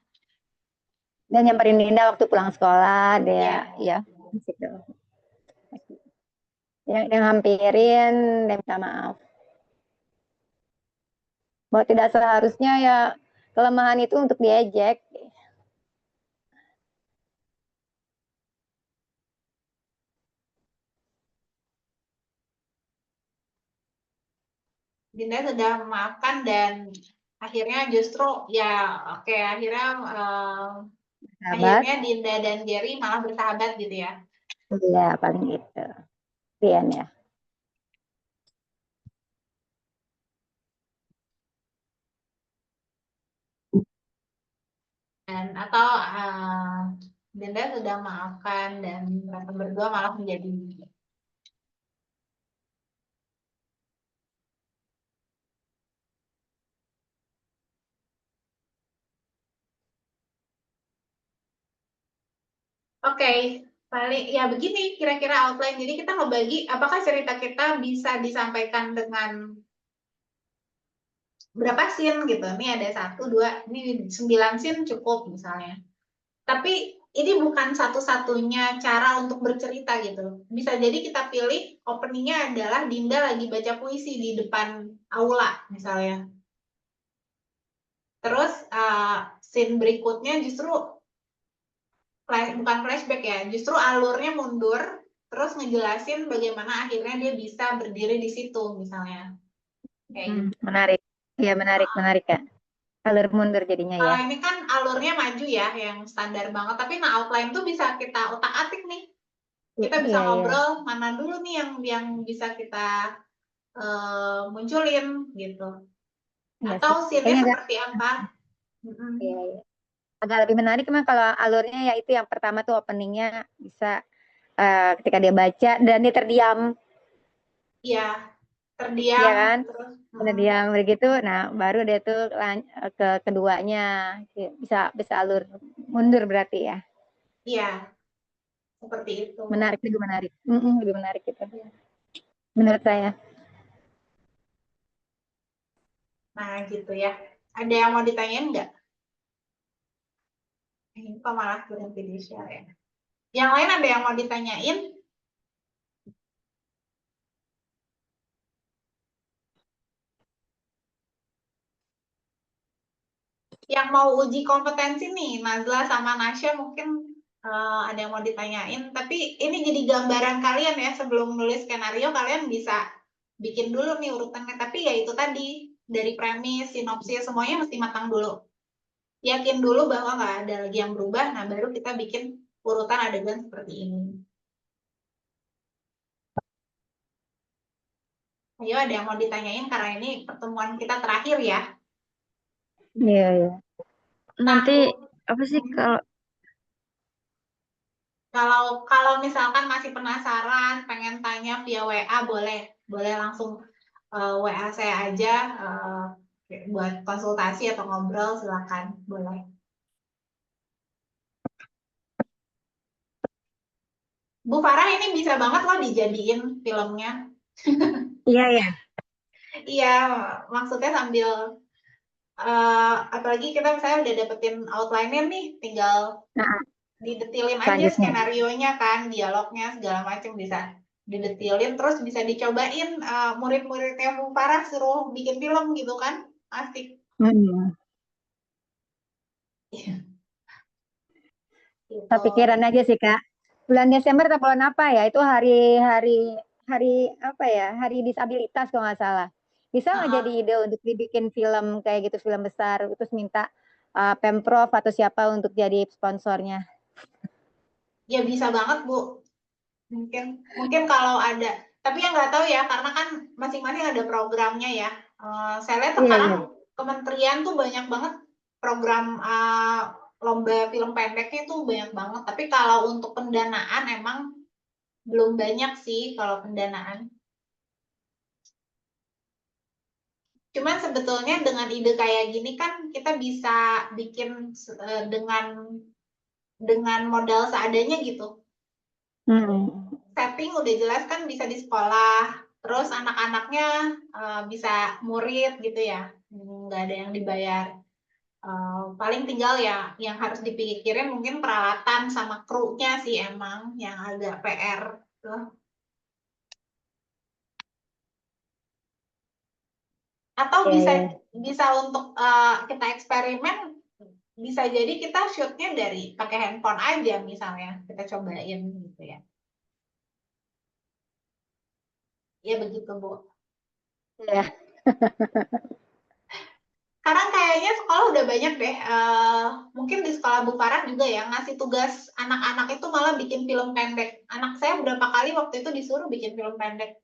S2: Dan nyamperin Dinda waktu pulang sekolah, dia
S1: ya.
S2: ya gitu. Yang hampirin, dia minta maaf. Bahwa tidak seharusnya ya kelemahan itu untuk diejek.
S1: Dinda sudah memaafkan dan akhirnya justru ya oke akhirnya
S2: Sahabat,
S1: akhirnya Dinda dan Gary malah bersahabat gitu ya.
S2: iya paling gitu. Rian ya.
S1: Dan atau Dinda sudah maafkan dan mereka berdua malah menjadi oke, paling ya begini kira-kira outline. Jadi kita ngebagi apakah cerita kita bisa disampaikan dengan berapa scene gitu. Ini ada 1, 2, ini 9 scene cukup misalnya. Tapi ini bukan satu-satunya cara untuk bercerita gitu. Bisa jadi kita pilih openingnya adalah Dinda lagi baca puisi di depan aula misalnya. Terus scene berikutnya justru bukan flashback ya, justru alurnya mundur, terus ngejelasin bagaimana akhirnya dia bisa berdiri di situ misalnya. Kayak gitu.
S2: Menarik. Iya, menarik, menarik ya. Alur mundur jadinya
S1: Kalau
S2: ya.
S1: ini kan alurnya maju ya, yang standar banget. Tapi nah outline tuh bisa kita otak-atik nih. Kita bisa
S2: Iya, iya.
S1: ngobrol mana dulu nih yang bisa kita munculin gitu.
S2: Iya
S1: Atau
S2: sih.
S1: scene-nya
S2: Kayaknya agak,
S1: seperti apa. Mm-mm.
S2: iya, iya. Agak lebih menarik memang kalau alurnya ya itu yang pertama tuh openingnya bisa ketika dia baca dan dia terdiam,
S1: Iya,
S2: ya
S1: terdiam
S2: kan?
S1: terus.
S2: Terdiam begitu, nah baru dia tuh ke keduanya bisa bisa alur mundur berarti ya.
S1: Iya, seperti itu.
S2: Menarik, lebih menarik. Lebih menarik itu menurut saya.
S1: Nah, gitu ya. Ada yang mau ditanyain nggak? Ini kok malah berhenti di share ya. Yang lain ada yang mau ditanyain? Yang mau uji kompetensi nih, Nazla sama Nasya mungkin ada yang mau ditanyain. Tapi ini jadi gambaran kalian ya, sebelum nulis skenario kalian bisa bikin dulu nih urutannya. Tapi ya itu tadi, dari premis, sinopsis, semuanya mesti matang dulu. Yakin dulu bahwa nggak ada lagi yang berubah, nah baru kita bikin urutan adegan seperti ini. Ayo, ada yang mau ditanyain karena ini pertemuan kita terakhir ya.
S2: Iya, iya.
S3: Nanti
S1: Bu.
S3: apa sih kalau
S1: Kalau misalkan masih penasaran, pengen tanya via WA, boleh langsung WA saya aja buat konsultasi atau ngobrol, silakan, boleh. Bu Farah ini bisa banget loh dijadiin filmnya.
S2: Iya, iya.
S1: Iya, maksudnya sambil apalagi kita misalnya udah dapetin outline-nya nih, tinggal
S2: Nah,
S1: didetilin aja
S2: selanjutnya.
S1: skenarionya kan, dialognya segala macam bisa didetilin, terus bisa dicobain murid-muridnya Bu Farah suruh bikin film gitu kan, asik. Gitu.
S2: Kepikiran aja sih Kak. Bulan Desember atau bulan apa ya? Itu hari apa ya? Hari disabilitas kalau nggak salah. Bisa nggak jadi ide untuk dibikin film kayak gitu, film besar, terus minta Pemprov atau siapa untuk jadi sponsornya?
S1: Ya bisa banget Bu. Mungkin kalau ada, tapi yang nggak tahu ya, karena kan masing-masing ada programnya ya. Saya lihat
S2: Iya,
S1: sekarang
S2: iya.
S1: kementerian tuh banyak banget program lomba film pendeknya tuh banyak banget. Tapi kalau untuk pendanaan emang belum banyak sih kalau pendanaan. Cuman sebetulnya dengan ide kayak gini kan kita bisa bikin dengan modal seadanya gitu. Setting udah jelas kan bisa di sekolah, terus anak-anaknya bisa murid gitu ya, nggak ada yang dibayar. Paling tinggal ya yang harus dipikirin mungkin peralatan sama krunya sih emang yang agak PR tuh. Atau
S2: Iya,
S1: bisa
S2: iya.
S1: bisa untuk kita eksperimen, bisa jadi kita shootnya dari pakai handphone aja misalnya, kita cobain gitu ya. Ya begitu Bu.
S2: Iya.
S1: Sekarang kayaknya sekolah udah banyak deh, mungkin di sekolah Bu Farah juga ya, ngasih tugas anak-anak itu malah bikin film pendek. Anak saya berapa kali waktu itu disuruh bikin film pendek.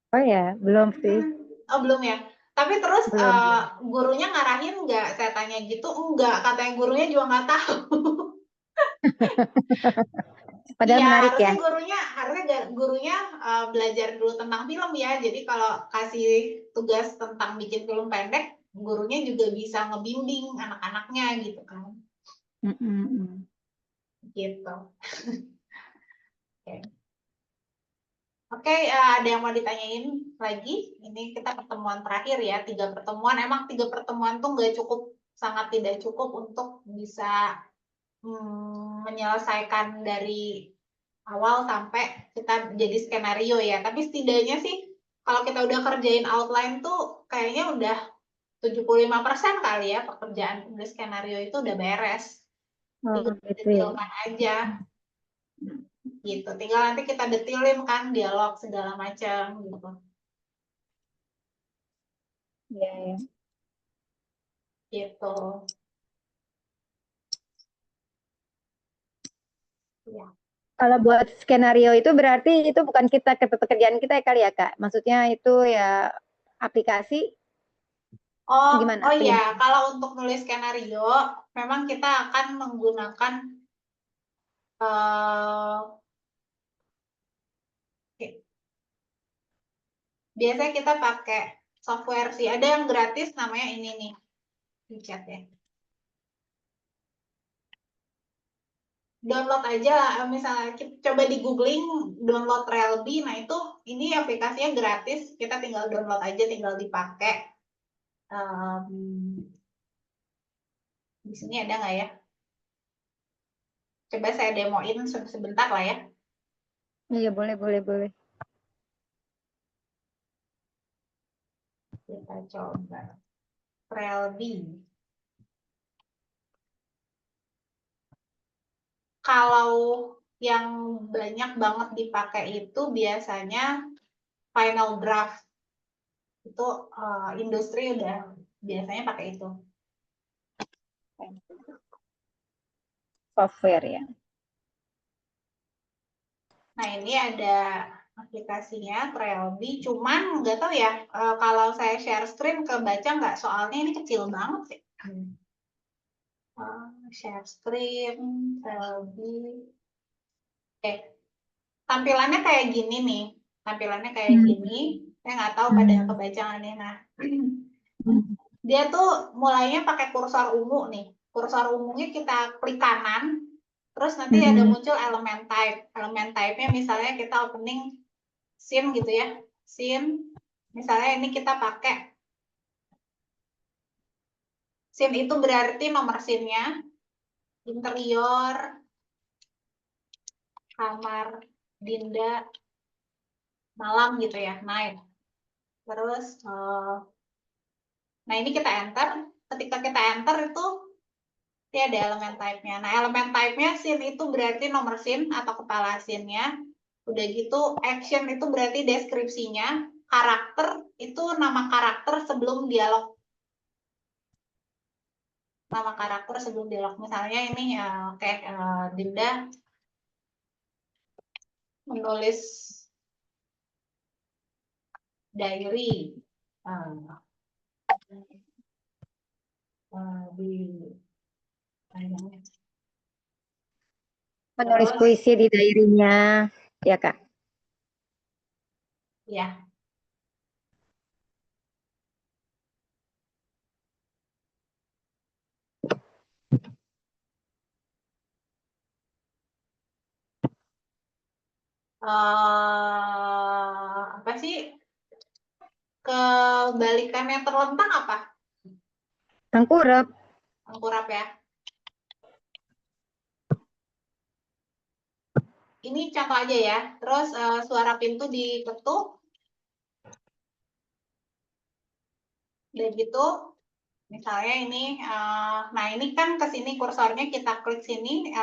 S2: Oh ya, belum sih.
S1: Oh belum ya. Tapi terus
S2: Belum.
S1: gurunya ngarahin nggak? Saya tanya gitu, enggak. Katanya gurunya juga nggak tahu.
S2: Padahal
S1: Iya,
S2: menarik ya.
S1: harusnya gurunya belajar dulu tentang film ya. Jadi kalau kasih tugas tentang bikin film pendek, gurunya juga bisa ngebimbing anak-anaknya gitu kan. Gitu. Oke. Oke, ada yang mau ditanyain lagi? Ini kita pertemuan terakhir ya, 3 pertemuan. Emang 3 pertemuan tuh nggak cukup, sangat tidak cukup untuk bisa menyelesaikan dari awal sampai kita jadi skenario ya. Tapi setidaknya sih, kalau kita udah kerjain outline tuh kayaknya udah 75% kali ya pekerjaan penulis skenario itu udah beres.
S2: Oh,
S1: Tinggal
S2: gitu ya.
S1: detilkan aja. Gitu. Tinggal nanti kita detilin kan dialog segala macam gitu.
S2: Iya, iya.
S1: Gitu. Ya.
S2: Kalau buat skenario itu berarti itu bukan kita pekerjaan kita ya kali ya Kak. Maksudnya itu ya aplikasi
S1: Oh,
S2: gimana
S1: oh ya,
S2: tim?
S1: kalau untuk nulis skenario, memang kita akan menggunakan biasanya kita pakai software sih. Ada yang gratis namanya ini nih, di chat ya. Download aja lah, misalnya kita coba di googling download Relby, nah itu ini aplikasinya gratis, kita tinggal download aja, tinggal dipakai. Di sini ada nggak ya? Coba saya demoin sebentar lah ya.
S2: Iya, boleh, boleh, boleh.
S1: Kita coba Relby. kalau yang banyak banget dipakai itu biasanya final draft. Itu industri udah biasanya pakai itu.
S2: Software ya.
S1: Nah, ini ada aplikasinya Trailby, cuman nggak tahu ya kalau saya share screen kebaca nggak, soalnya ini kecil banget sih. Share screen, Trailby. Oke, tampilannya kayak gini nih. Tampilannya kayak gini. Saya nggak tahu pada kebaca nggak nih. Nah, dia tuh mulainya pakai kursor ungu nih. Kursor ungunya kita klik kanan, terus nanti ada muncul elemen type. Elemen type-nya misalnya kita opening scene gitu ya. Scene, misalnya ini kita pakai scene itu berarti nomor scene-nya interior kamar Dinda malam gitu ya, night. Terus nah ini kita enter. Ketika kita enter itu dia ada elemen type-nya. Nah, elemen type-nya scene itu berarti nomor scene atau kepala scene-nya. Udah gitu action itu berarti deskripsinya. Karakter itu nama karakter sebelum dialog. Nama karakter sebelum dialog. Misalnya ini Dinda menulis diary di
S2: Menulis
S1: terus
S2: puisi di diary-nya, ya Kak.
S1: ya. Apa sih kebalikan yang terlentang apa?
S2: Tengkurap.
S1: Tengkurap ya. Ini contoh aja ya. Terus suara pintu diketuk. Dan gitu, misalnya ini, nah ini kan ke sini kursornya kita klik sini,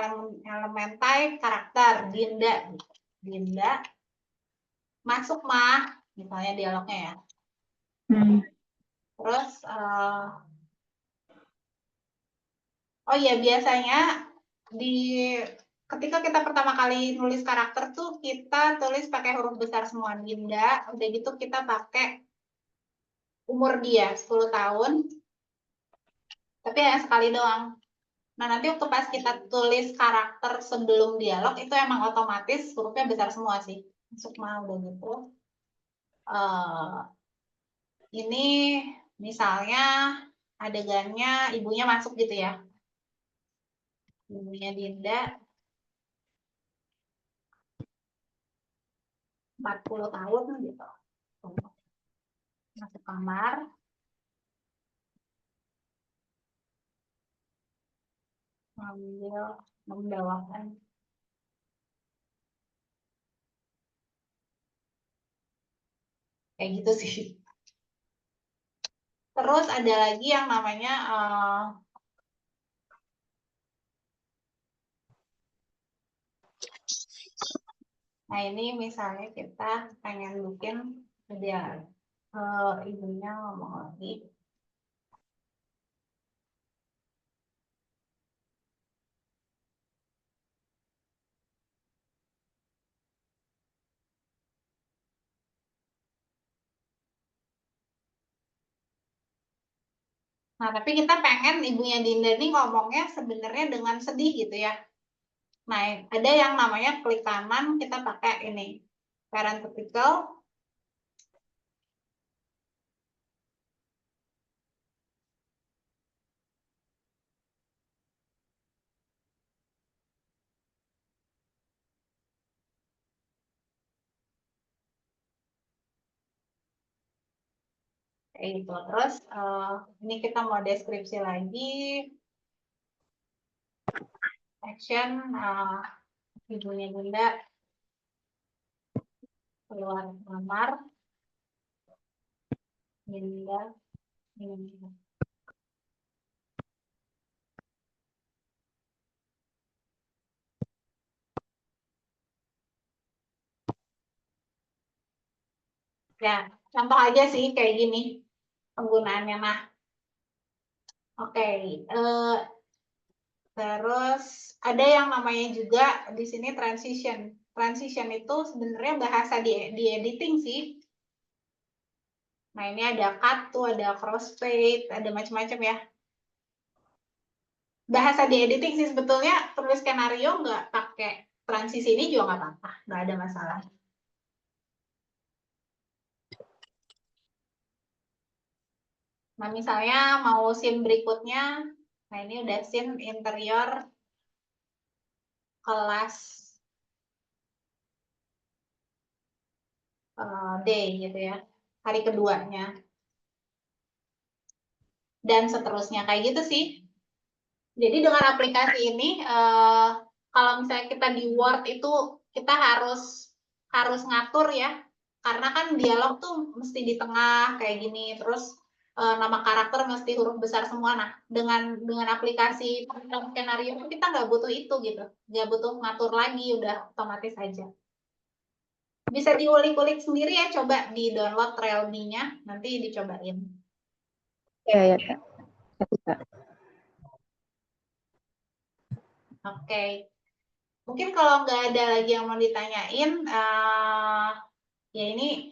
S1: elemen type karakter Dinda. Dinda masuk mah, misalnya dialognya ya. Terus, oh iya biasanya ketika kita pertama kali nulis karakter tuh kita tulis pakai huruf besar semua Dinda. Udah gitu kita pakai umur dia 10 tahun. Tapi ya sekali doang. Nah, nanti waktu pas kita tulis karakter sebelum dialog itu emang otomatis hurufnya besar semua sih. Masuk mah udah gitu. Ini misalnya adegannya ibunya masuk gitu ya. Ibunya Dinda 40 tahun gitu. Masuk kamar. Ngambil membawakan kayak gitu sih. Terus ada lagi yang namanya nah ini misalnya kita pengen bikin dia ibunya ngomong lagi. Nah, tapi kita pengen ibunya Dinda ini ngomongnya sebenarnya dengan sedih gitu ya. Nah, ada yang namanya klik kanan, kita pakai ini, parenthetical. Kayak gitu. Terus, ini kita mau deskripsi lagi. Action, ibunya Dinda keluar kamar. Dinda, ini. Ya, contoh aja sih kayak gini penggunaannya. Nah, oke. Terus ada yang namanya juga di sini transition. Transition itu sebenarnya bahasa di editing sih. Nah, ini ada cut tuh, ada crossfade, ada macam-macam ya. Bahasa di editing sih sebetulnya, tulis skenario nggak pakai transisi ini juga nggak apa-apa, nggak ada masalah. Nah, misalnya mau scene berikutnya, nah ini udah scene interior kelas day gitu ya, hari keduanya. Dan seterusnya kayak gitu sih. Jadi dengan aplikasi ini, kalau misalnya kita di Word itu kita harus ngatur ya, karena kan dialog tuh mesti di tengah kayak gini, terus nama karakter mesti huruf besar semua. Nah, dengan aplikasi skenario kita nggak butuh itu gitu, nggak butuh ngatur lagi, udah otomatis aja. Bisa diulik-ulik sendiri ya, coba di download Realme-nya, nanti dicobain.
S2: Iya, ya, Kak. Bisa.
S1: Oke. Mungkin kalau nggak ada lagi yang mau ditanyain, ya ini